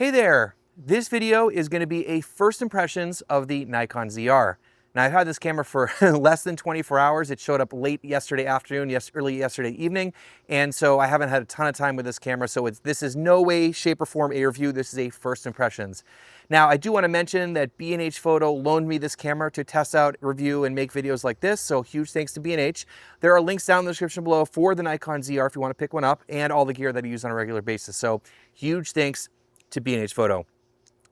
Hey there! This video is going to be a first impressions of the Nikon ZR. Now I've had this camera for less than 24 hours. It showed up late yesterday afternoon, early yesterday evening, and so I haven't had a ton of time with this camera, so this is no way, shape, or form a review. This is a first impressions. Now I do want to mention that B&H Photo loaned me this camera to test out, review, and make videos like this, so huge thanks to B&H. There are links down in the description below for the Nikon ZR if you want to pick one up, and all the gear that I use on a regular basis. So huge thanks to B&H Photo.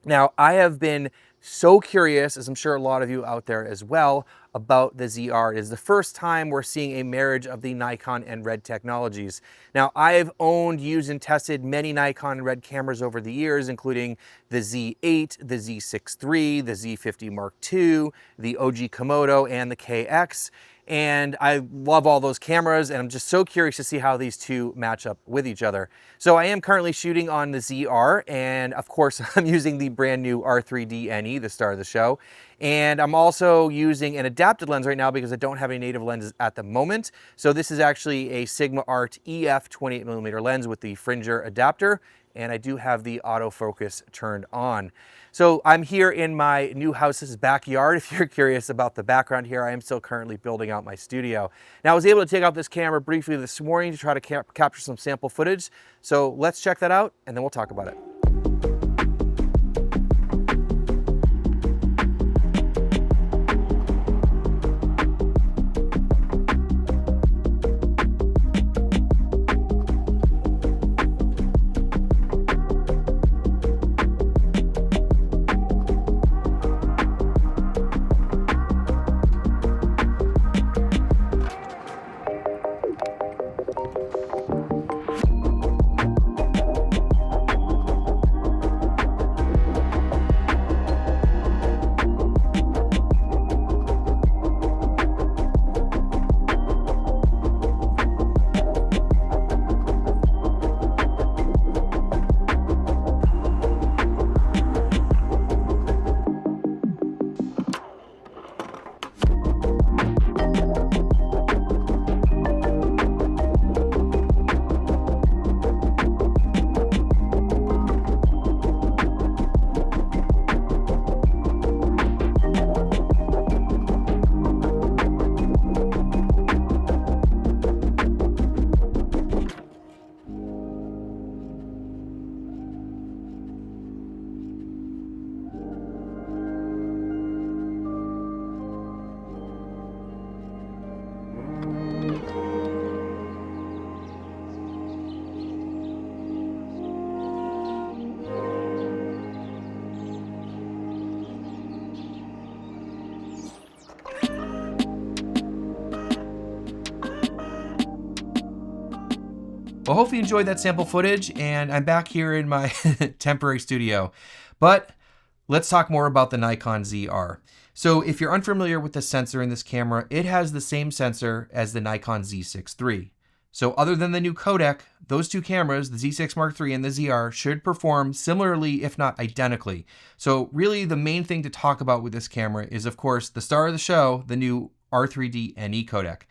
Now, I have been so curious, as I'm sure a lot of you out there as well, about the ZR. It is the first time we're seeing a marriage of the Nikon and Red technologies. Now, I've owned, used, and tested many Nikon and Red cameras over the years, including the Z8, the Z6 III, the Z50 Mark II, the OG Komodo, and the KX. And I love all those cameras, and I'm just so curious to see how these two match up with each other. So I am currently shooting on the ZR, and of course I'm using the brand new R3D NE, the star of the show. And I'm also using an adapted lens right now because I don't have any native lenses at the moment. So this is actually a Sigma Art EF 28mm lens with the Fringer adapter, and I do have the autofocus turned on. So I'm here in my new house's backyard. If you're curious about the background here, I am still currently building out my studio. Now I was able to take out this camera briefly this morning to try to capture some sample footage. So let's check that out and then we'll talk about it. Well, hopefully you enjoyed that sample footage, and I'm back here in my temporary studio. But let's talk more about the Nikon ZR. So if you're unfamiliar with the sensor in this camera, it has the same sensor as the Nikon Z6 III. So other than the new codec, those two cameras, the Z6 Mark III and the ZR, should perform similarly, if not identically. So really the main thing to talk about with this camera is, of course, the star of the show, the new R3D NE Codec.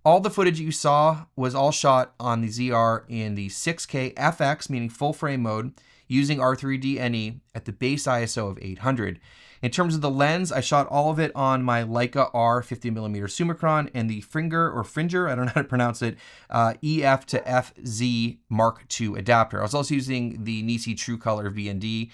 All the footage you saw was all shot on the ZR in the 6K FX, meaning full frame mode, using R3D NE at the base ISO of 800. In terms of the lens, I shot all of it on my Leica R 50mm Summicron and the Fringer, I don't know how to pronounce it, EF to FZ Mark II adapter. I was also using the Nisi True Color VND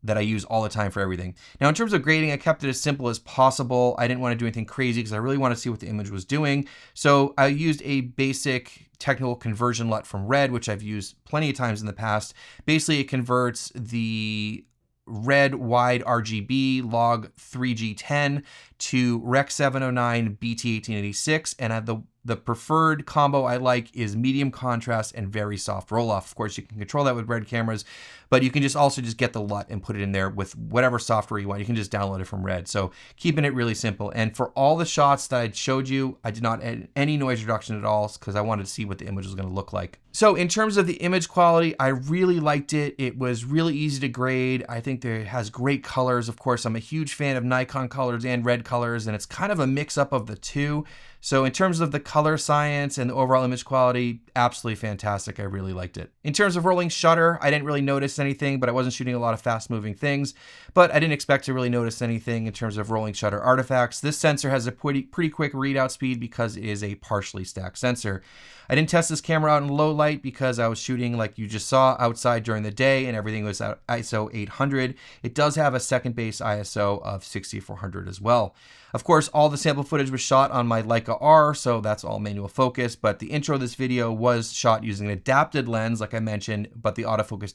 that I use all the time for everything. Now, in terms of grading, I kept it as simple as possible. I didn't want to do anything crazy because I really want to see what the image was doing. So I used a basic technical conversion LUT from Red, which I've used plenty of times in the past. Basically, it converts the Red wide RGB log 3G10 to Rec 709 BT 1886, and the preferred combo I like is medium contrast and very soft roll-off. Of course, you can control that with Red cameras, but you can also get the LUT and put it in there with whatever software you want. You can just download it from Red. So keeping it really simple. And for all the shots that I showed you, I did not add any noise reduction at all because I wanted to see what the image was going to look like. So in terms of the image quality, I really liked it. It was really easy to grade. I think it has great colors. Of course, I'm a huge fan of Nikon colors and red colors, and it's kind of a mix up of the two. So in terms of the color science and the overall image quality, absolutely fantastic. I really liked it. In terms of rolling shutter, I didn't really notice anything, but I wasn't shooting a lot of fast moving things, but I didn't expect to really notice anything in terms of rolling shutter artifacts. This sensor has a pretty quick readout speed because it is a partially stacked sensor. I didn't test this camera out in low light because I was shooting, like you just saw, outside during the day and everything was at ISO 800. It does have a second base ISO of 6400 as well. Of course, all the sample footage was shot on my Leica R, so that's all manual focus, but the intro of this video was shot using an adapted lens, like I mentioned, but the autofocus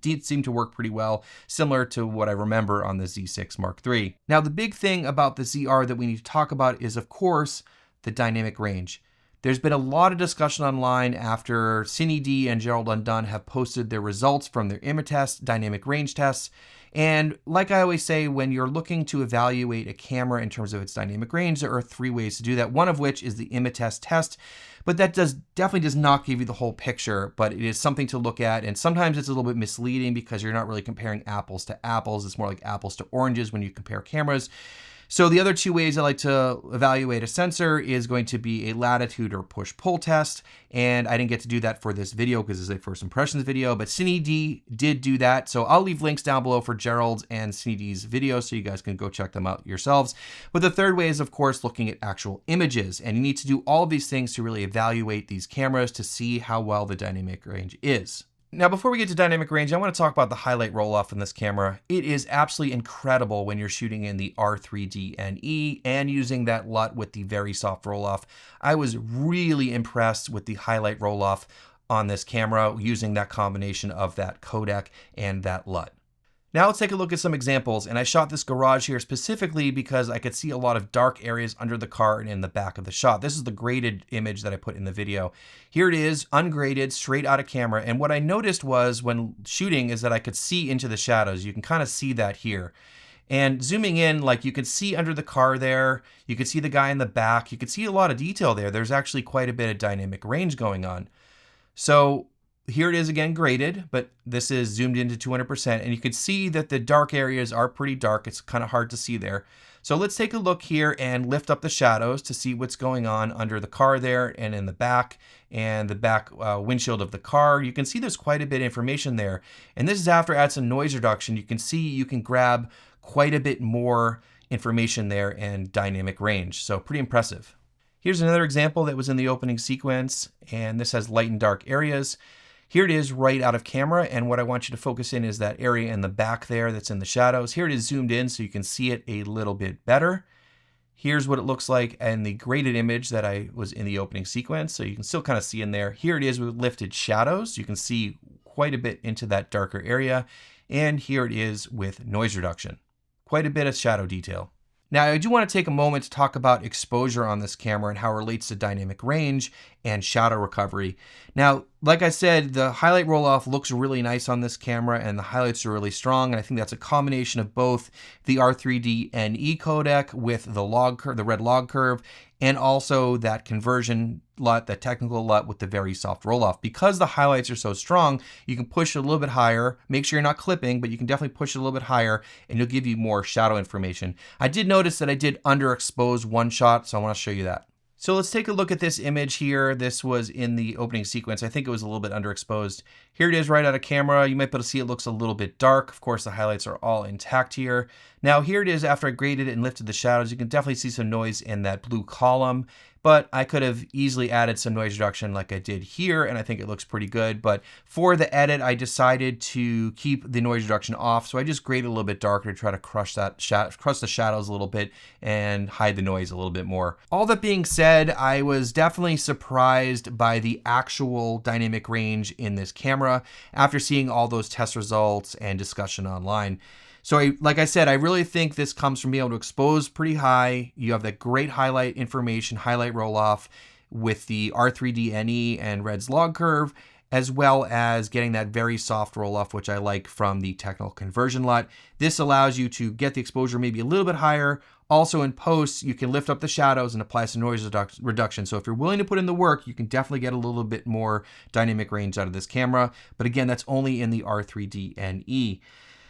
did seem to work pretty well, similar to what I remember on the Z6 Mark III. Now, the big thing about the ZR that we need to talk about is, of course, the dynamic range. There's been a lot of discussion online after CineD and Gerald Undone have posted their results from their IMATest dynamic range tests. And like I always say, when you're looking to evaluate a camera in terms of its dynamic range, there are 3 ways to do that, one of which is the IMATest test. But that definitely does not give you the whole picture, but it is something to look at. And sometimes it's a little bit misleading because you're not really comparing apples to apples. It's more like apples to oranges when you compare cameras. So the other 2 ways I like to evaluate a sensor is going to be a latitude or push-pull test. And I didn't get to do that for this video because it's a first impressions video, but CineD did do that. So I'll leave links down below for Gerald's and CineD's videos so you guys can go check them out yourselves. But the third way is, of course, looking at actual images. And you need to do all of these things to really evaluate these cameras to see how well the dynamic range is. Now, before we get to dynamic range, I want to talk about the highlight roll-off in this camera. It is absolutely incredible when you're shooting in the R3D NE and using that LUT with the very soft roll-off. I was really impressed with the highlight roll-off on this camera using that combination of that codec and that LUT. Now let's take a look at some examples, and I shot this garage here specifically because I could see a lot of dark areas under the car and in the back of the shot. This is the graded image that I put in the video. Here it is, ungraded, straight out of camera, and what I noticed was when shooting is that I could see into the shadows. You can kind of see that here. And zooming in, like you could see under the car there, you could see the guy in the back, you could see a lot of detail there. There's actually quite a bit of dynamic range going on. So here it is again graded, but this is zoomed into 200%, and you can see that the dark areas are pretty dark. It's kind of hard to see there. So let's take a look here and lift up the shadows to see what's going on under the car there and in the back and the back windshield of the car. You can see there's quite a bit of information there. And this is after I add some noise reduction. You can see you can grab quite a bit more information there and dynamic range. So pretty impressive. Here's another example that was in the opening sequence, and this has light and dark areas. Here it is right out of camera, and what I want you to focus in is that area in the back there that's in the shadows. Here it is zoomed in so you can see it a little bit better. Here's what it looks like in the graded image that I was in the opening sequence, so you can still kind of see in there. Here it is with lifted shadows. You can see quite a bit into that darker area. And here it is with noise reduction. Quite a bit of shadow detail. Now, I do want to take a moment to talk about exposure on this camera and how it relates to dynamic range and shadow recovery. Now, like I said, the highlight roll-off looks really nice on this camera and the highlights are really strong. And I think that's a combination of both the R3D NE codec with the log curve, the red log curve, and also that conversion LUT, that technical LUT with the very soft roll-off. Because the highlights are so strong, you can push it a little bit higher. Make sure you're not clipping, but you can definitely push it a little bit higher and it'll give you more shadow information. I did notice that I did underexpose one shot, so I want to show you that. So let's take a look at this image here. This was in the opening sequence. I think it was a little bit underexposed. Here it is right out of camera. You might be able to see it looks a little bit dark. Of course, the highlights are all intact here. Now here it is after I graded it and lifted the shadows. You can definitely see some noise in that blue column, but I could have easily added some noise reduction like I did here, and I think it looks pretty good. But for the edit, I decided to keep the noise reduction off, so I just graded a little bit darker to try to crush the shadows a little bit and hide the noise a little bit more. All that being said, I was definitely surprised by the actual dynamic range in this camera after seeing all those test results and discussion online. So like I said, I really think this comes from being able to expose pretty high. You have that great highlight information, highlight roll off with the R3D NE and Red's log curve. as well as getting that very soft roll-off, which I like from the technical conversion LUT. This allows you to get the exposure maybe a little bit higher. Also in post, you can lift up the shadows and apply some noise reduction. So if you're willing to put in the work, you can definitely get a little bit more dynamic range out of this camera. But again, that's only in the R3D NE.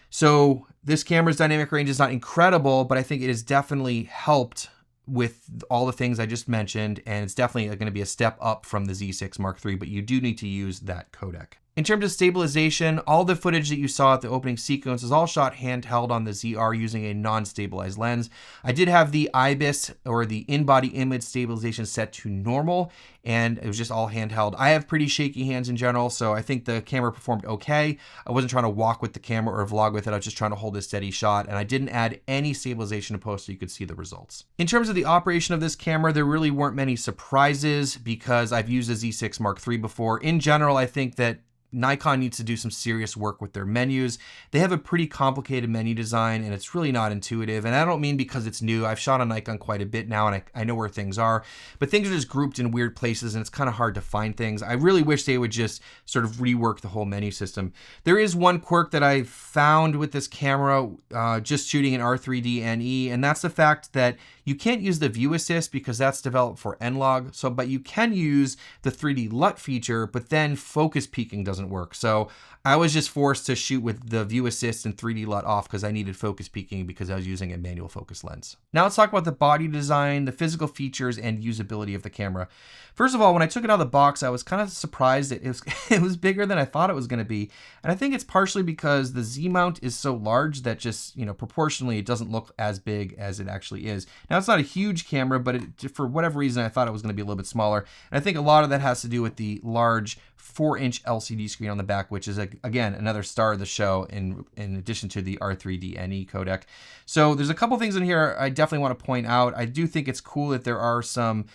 So this camera's dynamic range is not incredible, but I think it has definitely helped with all the things I just mentioned, and it's definitely going to be a step up from the Z6 Mark III, but you do need to use that codec. In terms of stabilization, all the footage that you saw at the opening sequence is all shot handheld on the ZR using a non-stabilized lens. I did have the IBIS, or the in-body image stabilization, set to normal, and it was just all handheld. I have pretty shaky hands in general, so I think the camera performed okay. I wasn't trying to walk with the camera or vlog with it. I was just trying to hold a steady shot, and I didn't add any stabilization to post so you could see the results. In terms of the operation of this camera, there really weren't many surprises because I've used a Z6 Mark III before. In general, I think that Nikon needs to do some serious work with their menus. They have a pretty complicated menu design and it's really not intuitive. And I don't mean because it's new. I've shot on Nikon quite a bit now and I know where things are, but things are just grouped in weird places and it's kind of hard to find things. I really wish they would just sort of rework the whole menu system. There is one quirk that I found with this camera just shooting an R3D NE, and that's the fact that you can't use the view assist because that's developed for N-Log. But you can use the 3D LUT feature, but then focus peaking doesn't work. So I was just forced to shoot with the view assist and 3D LUT off because I needed focus peaking because I was using a manual focus lens. Now let's talk about the body design, the physical features, and usability of the camera. First of all, when I took it out of the box, I was kind of surprised that it was bigger than I thought it was going to be. And I think it's partially because the Z mount is so large that just, proportionally it doesn't look as big as it actually is. Now it's not a huge camera, but for whatever reason, I thought it was going to be a little bit smaller. And I think a lot of that has to do with the large 4-inch LCD screen on the back, which is, again, another star of the show in addition to the R3D NE codec. So there's a couple things in here I definitely want to point out. I do think it's cool that there are some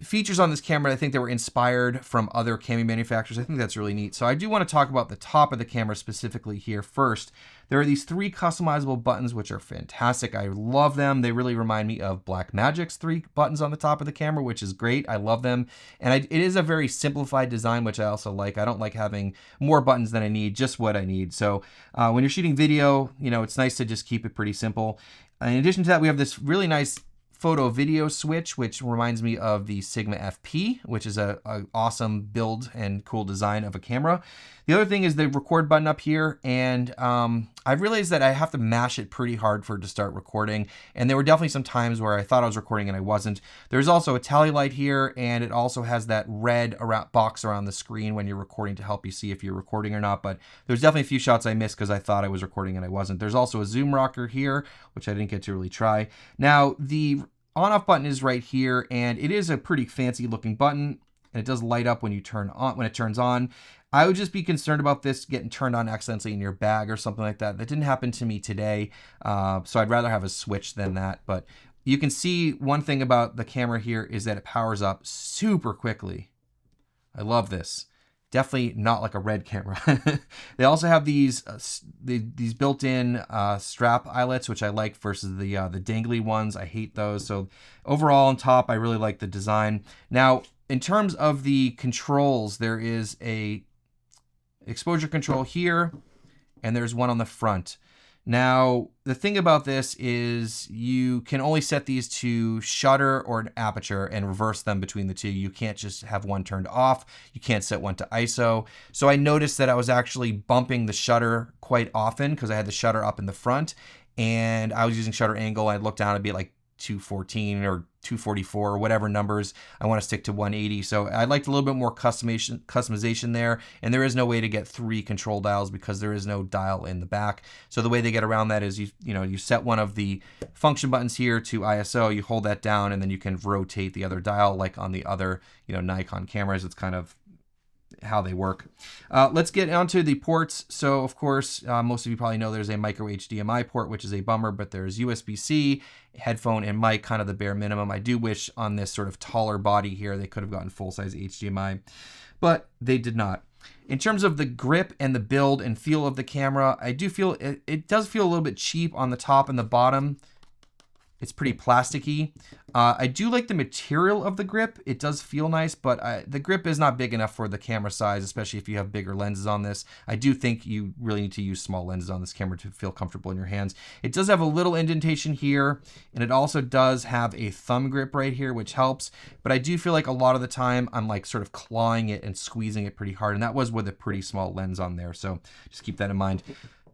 features on this camera. I think they were inspired from other camera manufacturers. I think that's really neat. So I do want to talk about the top of the camera specifically here first. There are these 3 customizable buttons, which are fantastic. I love them. They really remind me of Blackmagic's 3 buttons on the top of the camera, which is great. I love them. And it is a very simplified design, which I also like. I don't like having more buttons than I need, just what I need. So when you're shooting video, it's nice to just keep it pretty simple. In addition to that, we have this really nice photo video switch, which reminds me of the Sigma FP, which is a awesome build and cool design of a camera. The other thing is the record button up here, and I've realized that I have to mash it pretty hard for it to start recording, and there were definitely some times where I thought I was recording and I wasn't. There's also a tally light here, and it also has that red box around the screen when you're recording to help you see if you're recording or not, but there's definitely a few shots I missed because I thought I was recording and I wasn't. There's also a zoom rocker here, which I didn't get to really try. Now, the on-off button is right here, and it is a pretty fancy looking button, and it does light up when it turns on. I would just be concerned about this getting turned on accidentally in your bag or something like that. That didn't happen to me today, so I'd rather have a switch than that. But you can see one thing about the camera here is that it powers up super quickly. I love this. Definitely not like a Red camera. They also have these built-in strap eyelets, which I like, versus the dangly ones. I hate those. So overall on top, I really like the design. Now, in terms of the controls, there is a exposure control here, and there's one on the front. Now, the thing about this is you can only set these to shutter or an aperture and reverse them between the two. You can't just have one turned off. You can't set one to ISO. So I noticed that I was actually bumping the shutter quite often because I had the shutter up in the front, and I was using shutter angle. I'd look down and be like 214 or 244 or whatever numbers. I want to stick to 180. So I'd like a little bit more customization there. And there is no way to get 3 control dials because there is no dial in the back. So the way they get around that is you set one of the function buttons here to ISO, you hold that down, and then you can rotate the other dial like on the other Nikon cameras. It's kind of how they work. Let's get onto the ports. So of course, most of you probably know there's a micro HDMI port, which is a bummer, but there's USB-C, headphone, and mic, kind of the bare minimum. I do wish on this sort of taller body here, they could have gotten full-size HDMI, but they did not. In terms of the grip and the build and feel of the camera, I do feel it does feel a little bit cheap on the top and the bottom. It's pretty plasticky. I do like the material of the grip. It does feel nice, but the grip is not big enough for the camera size, especially if you have bigger lenses on this. I do think you really need to use small lenses on this camera to feel comfortable in your hands. It does have a little indentation here, and it also does have a thumb grip right here, which helps. But I do feel like a lot of the time I'm like sort of clawing it and squeezing it pretty hard, and that was with a pretty small lens on there. So just keep that in mind.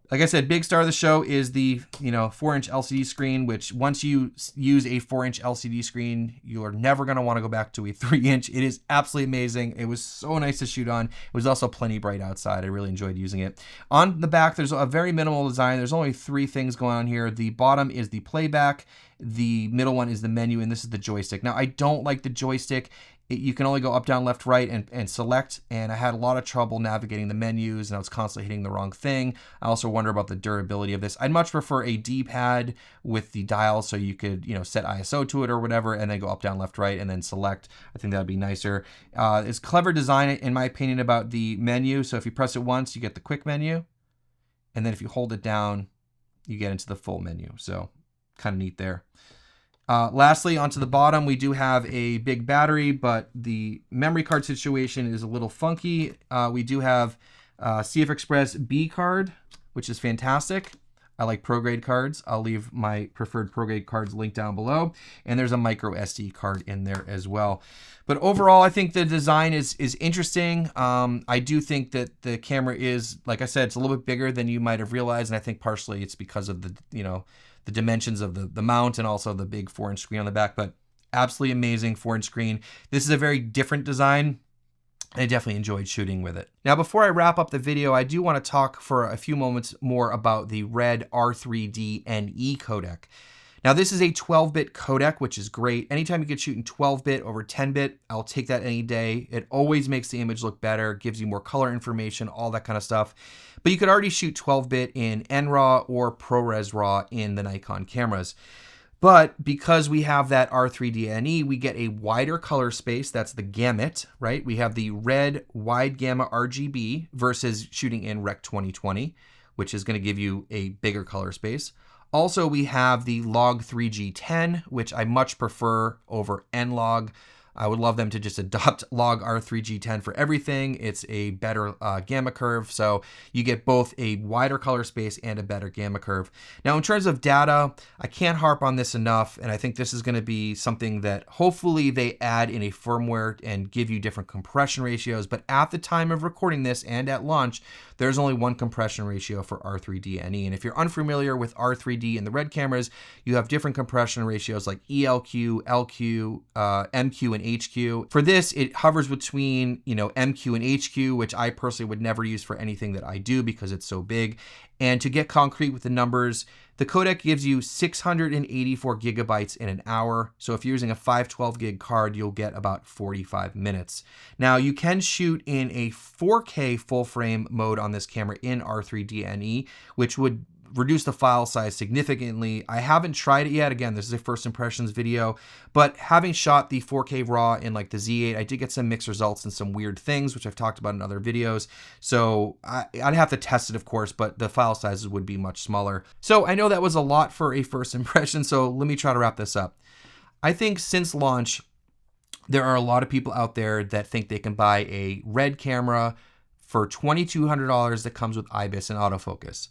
Like I said, big star of the show is the 4-inch LCD screen, which once you use a 4-inch LCD screen, you are never going to want to go back to a 3-inch. It is absolutely amazing. It was so nice to shoot on. It was also plenty bright outside. I really enjoyed using it. On the back, there's a very minimal design. There's only 3 things going on here. The bottom is the playback. The middle one is the menu, and this is the joystick. Now, I don't like the joystick. You can only go up, down, left, right, and select, and I had a lot of trouble navigating the menus, and I was constantly hitting the wrong thing. I also wonder about the durability of this. I'd much prefer a D-pad with the dial, so you could, set ISO to it or whatever, and then go up, down, left, right, and then select. I think that'd be nicer. It's clever design, in my opinion, about the menu. So if you press it once, you get the quick menu, and then if you hold it down, you get into the full menu. So kind of neat there. Lastly, onto the bottom, we do have a big battery, but the memory card situation is a little funky. We do have CF Express B card, which is fantastic. I like ProGrade cards. I'll leave my preferred ProGrade cards linked down below. And there's a micro SD card in there as well. But overall, I think the design is interesting. I do think that the camera is, like I said, it's a little bit bigger than you might have realized. And I think partially it's because of the, the dimensions of the mount and also the big 4-inch screen on the back, but absolutely amazing 4-inch screen. This is a very different design. I definitely enjoyed shooting with it. Now, before I wrap up the video, I do want to talk for a few moments more about the Red R3D NE Codec. Now, this is a 12-bit codec, which is great. Anytime you can shoot in 12-bit over 10-bit, I'll take that any day. It always makes the image look better, gives you more color information, all that kind of stuff. But you could already shoot 12-bit in NRAW or ProRes RAW in the Nikon cameras. But because we have that R3D NE, we get a wider color space. That's the gamut, right? We have the red wide gamma RGB versus shooting in Rec 2020, which is going to give you a bigger color space. Also, we have the log 3G10, which I much prefer over N-Log. I would love them to just adopt log R3G10 for everything. It's a better gamma curve, so you get both a wider color space and a better gamma curve. Now, in terms of data, I can't harp on this enough, and I think this is going to be something that hopefully they add in a firmware and give you different compression ratios. But at the time of recording this and at launch, there's only one compression ratio for R3D NE. And if you're unfamiliar with R3D and the Red cameras, you have different compression ratios like ELQ, LQ, MQ, and HQ. For this, it hovers between, MQ and HQ, which I personally would never use for anything that I do because it's so big. And to get concrete with the numbers, the codec gives you 684 gigabytes in an hour. So if you're using a 512 gig card, you'll get about 45 minutes. Now, you can shoot in a 4K full frame mode on this camera in R3D NE, which would reduce the file size significantly. I haven't tried it yet. Again, this is a first impressions video, but having shot the 4K RAW in like the Z8, I did get some mixed results and some weird things, which I've talked about in other videos. So I'd have to test it, of course, but the file sizes would be much smaller. So I know that was a lot for a first impression, so let me try to wrap this up. I think since launch, there are a lot of people out there that think they can buy a Red camera for $2,200 that comes with IBIS and autofocus.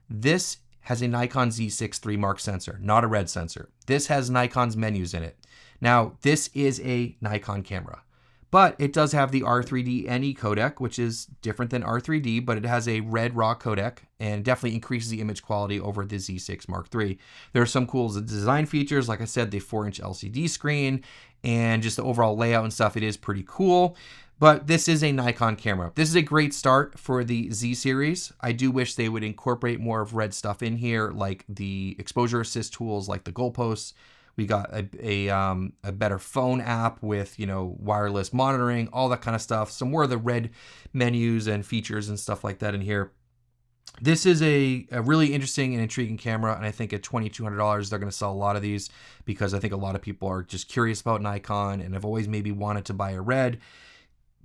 This has a Nikon Z6 III Mark sensor, not a Red sensor. This has Nikon's menus in it. Now, this is a Nikon camera, but it does have the R3D NE codec, which is different than R3D, but it has a Red RAW codec and definitely increases the image quality over the Z6 Mark III. There are some cool design features, like I said, the 4-inch LCD screen and just the overall layout and stuff. It is pretty cool. But this is a Nikon camera. This is a great start for the Z series. I do wish they would incorporate more of Red stuff in here, like the exposure assist tools, like the goalposts. We got a better phone app with, wireless monitoring, all that kind of stuff. Some more of the Red menus and features and stuff like that in here. This is a really interesting and intriguing camera, and I think at $2,200, they're going to sell a lot of these because I think a lot of people are just curious about Nikon and have always maybe wanted to buy a Red.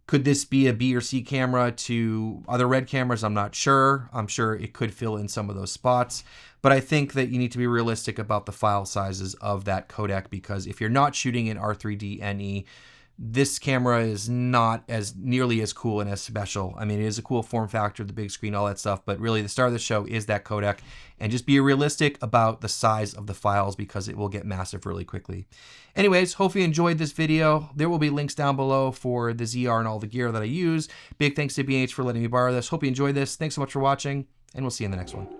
Could this be a B or C camera to other Red cameras? I'm not sure. I'm sure it could fill in some of those spots. But I think that you need to be realistic about the file sizes of that codec, because if you're not shooting in R3D NE, this camera is not as nearly as cool and as special. I mean, it is a cool form factor, the big screen, all that stuff, but really the star of the show is that codec. And just be realistic about the size of the files, because it will get massive really quickly. Anyways, hope you enjoyed this video. There will be links down below for the ZR and all the gear that I use. Big thanks to B&H for letting me borrow this. Hope you enjoyed this. Thanks so much for watching, and we'll see you in the next one.